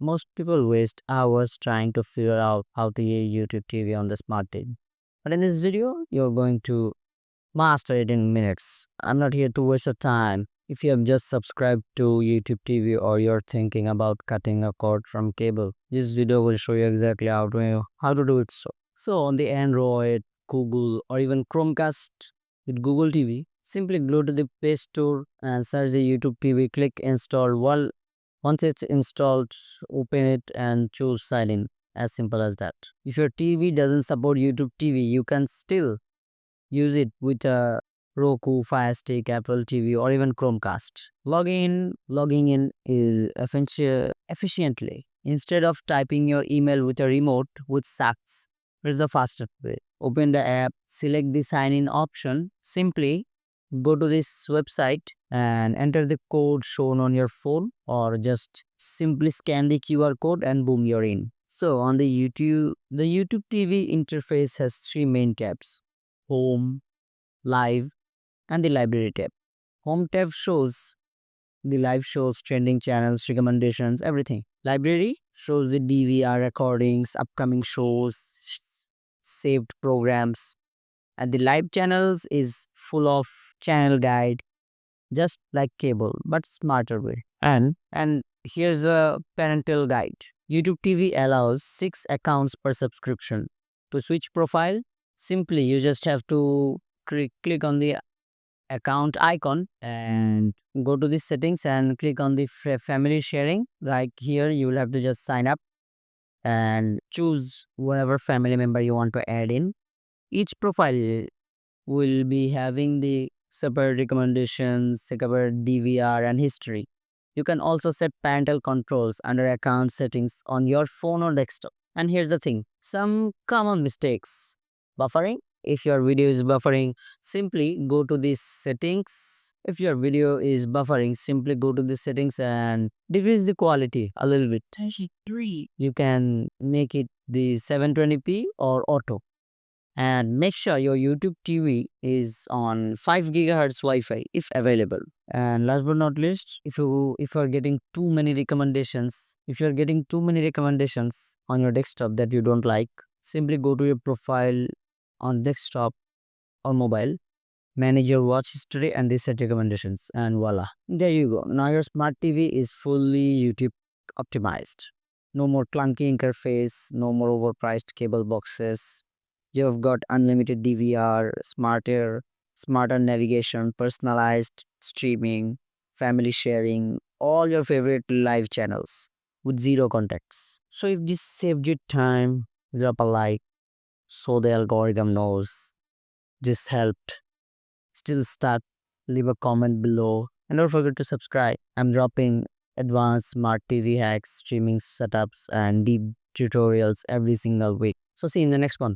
Most people waste hours trying to figure out how to use YouTube TV on the smart TV. But in this video, you're going to master it in minutes. I'm not here to waste your time. If you have just subscribed to YouTube TV or you're thinking about cutting a cord from cable, this video will show you exactly how to do it. So on the Android, Google, or even Chromecast with Google TV, simply go to the Play Store and search the YouTube TV. Click install. Once it's installed, open it and choose silent. As simple as that. If your TV doesn't support YouTube TV, you can still use it with a Roku, Fire Stick, Apple TV, or even Chromecast. Logging in is efficiently. Instead of typing your email with a remote, which sucks, here's the fastest way. Open the app, select the sign in option. Simply go to this website and enter the code shown on your phone, or just simply scan the QR code and boom, you're in. So on the YouTube TV interface has three main tabs: Home, Live, and the Library tab. Home tab shows the live shows, trending channels, recommendations, everything. Library shows the DVR recordings, upcoming shows, saved programs, and the live channels is full of channel guide, just like cable, but smarter way. And here's a parental guide. YouTube TV allows 6 accounts per subscription. To switch profile, simply you just have to click on the account icon and go to the settings and click on the family sharing. Like here, you will have to just sign up and choose whatever family member you want to add in. Each profile will be having the separate recommendations, separate DVR, and history. You can also set parental controls under account settings on your phone or desktop. And here's the thing, some common mistakes: buffering. If your video is buffering, simply go to the settings. If your video is buffering, simply go to the settings and decrease the quality a little bit. 33. You can make it the 720p or auto, and make sure your YouTube TV is on 5 gigahertz Wi-Fi if available. And last but not least, if you're getting too many recommendations, on your desktop that you don't like, simply go to your profile on desktop or mobile, manage your watch history and reset recommendations, and voila, there you go. Now your smart TV is fully YouTube optimized. No more clunky interface, no more overpriced cable boxes. You've got unlimited DVR, smarter navigation, personalized streaming, family sharing, all your favorite live channels with zero contacts. So if this saved you time, drop a like so the algorithm knows this helped. Still stuck? Leave a comment below and don't forget to subscribe. I'm dropping advanced smart TV hacks, streaming setups, and deep tutorials every single week. So see you in the next one.